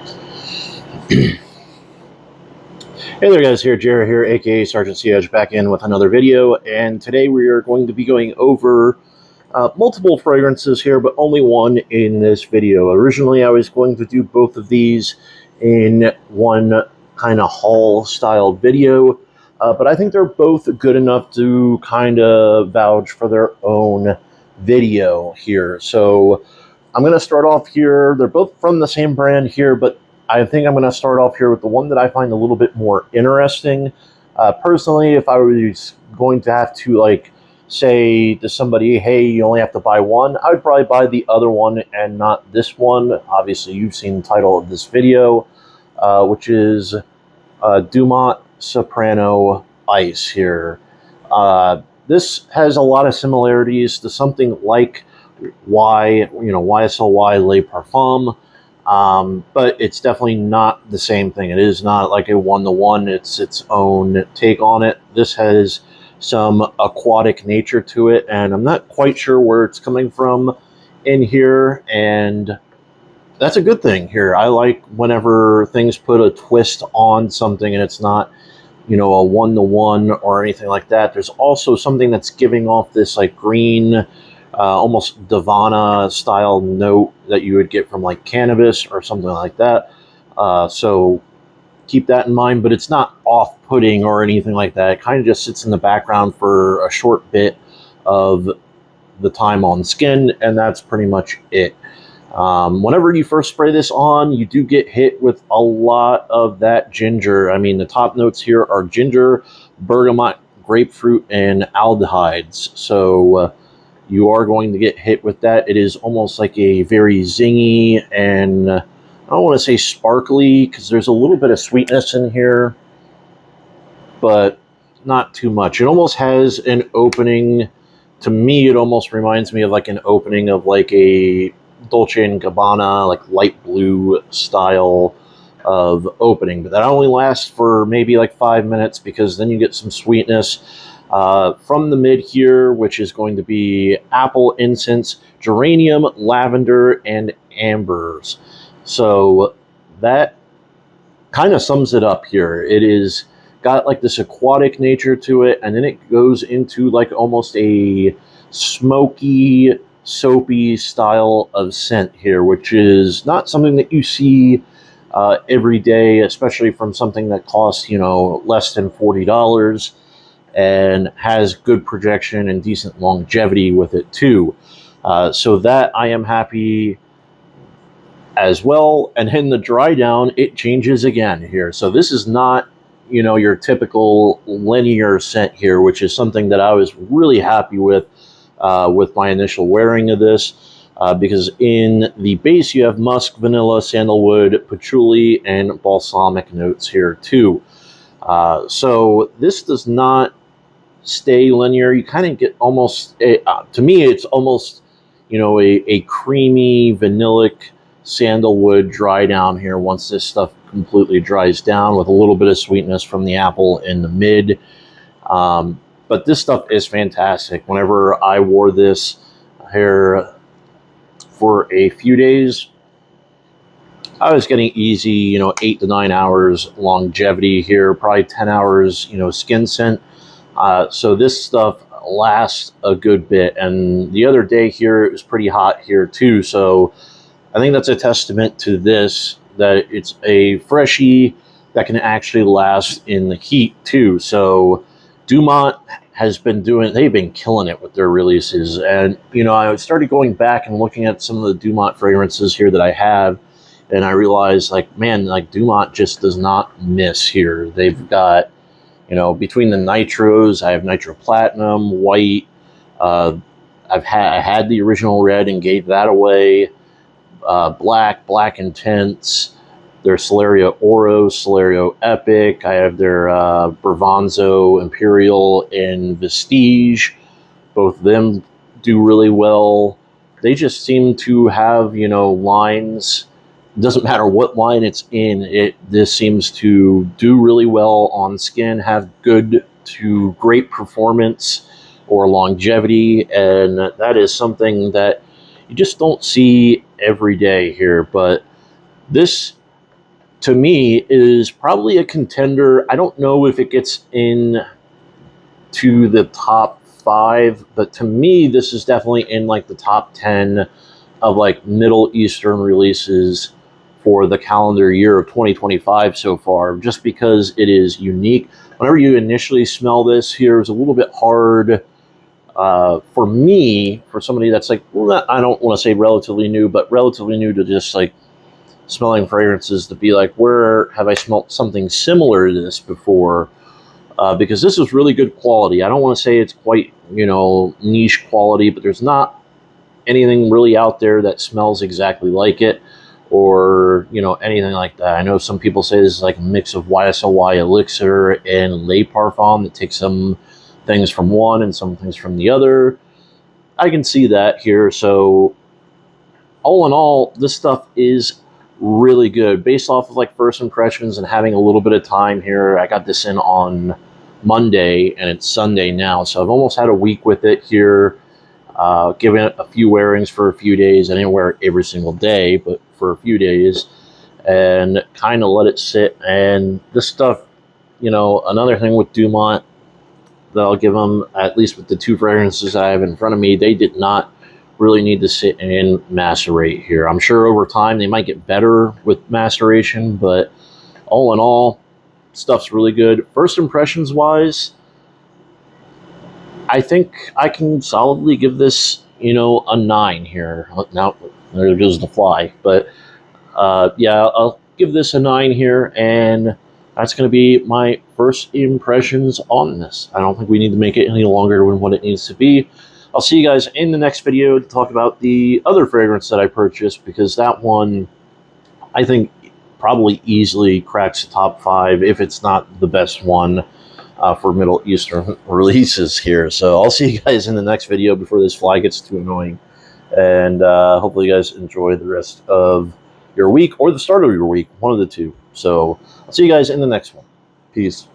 Hey there guys, Jared here, aka Sergeant Siege, back in with another video, and today we are going to be going over multiple fragrances here, but only one in this video. Originally I was going to do both of these in one kind of haul style video, but I think they're both good enough to kind of vouch for their own video here. So I'm going to start off here. They're both from the same brand here, but I think I'm going to start off here with the one that I find a little bit more interesting. Personally, if I was going to have to, like, say to somebody, hey, you only have to buy one, I would probably buy the other one and not this one. Obviously, you've seen the title of this video, which is Dumont Soprano Ice here. This has a lot of similarities to something like YSLY Le Parfum, but it's definitely not the same thing. It is not like a one-to-one. It's its own take on it. This has some aquatic nature to it, and I'm not quite sure where it's coming from in here, and that's a good thing here. I like whenever things put a twist on something and it's not, a one-to-one or anything like that. There's also something that's giving off this like green, almost Divana style note that you would get from like cannabis or something like that. So keep that in mind, but it's not off-putting or anything like that. It kind of just sits in the background for a short bit of the time on skin, and that's pretty much it. Whenever you first spray this on, you do get hit with a lot of that ginger. I mean, the top notes here are ginger, bergamot, grapefruit, and aldehydes. So you are going to get hit with that. It is almost like a very zingy and I don't want to say sparkly because there's a little bit of sweetness in here, but not too much. It almost has an opening. To me, it almost reminds me of like an opening of like a Dolce & Gabbana, like light blue style of opening, but that only lasts for maybe like 5 minutes because then you get some sweetness from the mid here, which is going to be apple, incense, geranium, lavender, and ambers. So that kind of sums it up here. It is got like this aquatic nature to it, and then it goes into like almost a smoky, soapy style of scent here, which is not something that you see every day, especially from something that costs, less than $40 and has good projection and decent longevity with it too. So that I am happy as well. And in the dry down, it changes again here. So this is not, your typical linear scent here, which is something that I was really happy with my initial wearing of this. Because in the base you have musk, vanilla, sandalwood, patchouli, and balsamic notes here too. So this does not stay linear. You kind of get almost, to me, it's almost, a creamy, vanillic sandalwood dry down here once this stuff completely dries down with a little bit of sweetness from the apple in the mid. But this stuff is fantastic. Whenever I wore this here for a few days, I was getting easy, 8 to 9 hours longevity here, probably 10 hours, skin scent. So this stuff lasts a good bit. And the other day here, it was pretty hot here too. So I think that's a testament to this, that it's a freshie that can actually last in the heat too. So Dumont has been they've been killing it with their releases. And, I started going back and looking at some of the Dumont fragrances here that I have, and I realized, like, man, like Dumont just does not miss here. They've got, between the nitros, I have nitro platinum, white. I had the original red and gave that away. Black Intense, their Celerio Oro, Celerio Epic. I have their Bravanzo Imperial and Vestige. Both of them do really well. They just seem to have, lines. It doesn't matter what line it's in. This seems to do really well on skin, have good to great performance or longevity, and that is something that you just don't see every day here. But this to me, is probably a contender. I don't know if it gets in to the top 5, but to me, this is definitely in like the top 10 of like Middle Eastern releases for the calendar year of 2025 so far, just because it is unique. Whenever you initially smell this here, it's a little bit hard for me, for somebody that's like, well, I don't want to say relatively new, but relatively new to just like smelling fragrances, to be like, where have I smelled something similar to this before? Because this is really good quality. I don't want to say it's quite, niche quality, but there's not anything really out there that smells exactly like it, or anything like that. I know some people say this is like a mix of YSLY Elixir and Le Parfum that takes some things from one and some things from the other. I can see that here. So all in all, this stuff is really good based off of like first impressions and having a little bit of time here. I got this in on Monday and it's Sunday now, so I've almost had a week with it here. Given it a few wearings for a few days. I didn't wear it every single day, but for a few days, and kind of let it sit. And this stuff, another thing with Dumont that I'll give them, at least with the 2 fragrances I have in front of me, they did not really need to sit and macerate here. I'm sure over time they might get better with maceration, but all in all, stuff's really good. First impressions wise, I think I can solidly give this, a 9 here. Now, there goes the fly. But yeah, I'll give this a 9 here, and that's going to be my first impressions on this. I don't think we need to make it any longer than what it needs to be. I'll see you guys in the next video to talk about the other fragrance that I purchased, because that one, I think, probably easily cracks the top 5, if it's not the best one. For Middle Eastern releases here. So I'll see you guys in the next video before this fly gets too annoying. And hopefully you guys enjoy the rest of your week, or the start of your week, one of the two. So I'll see you guys in the next one. Peace.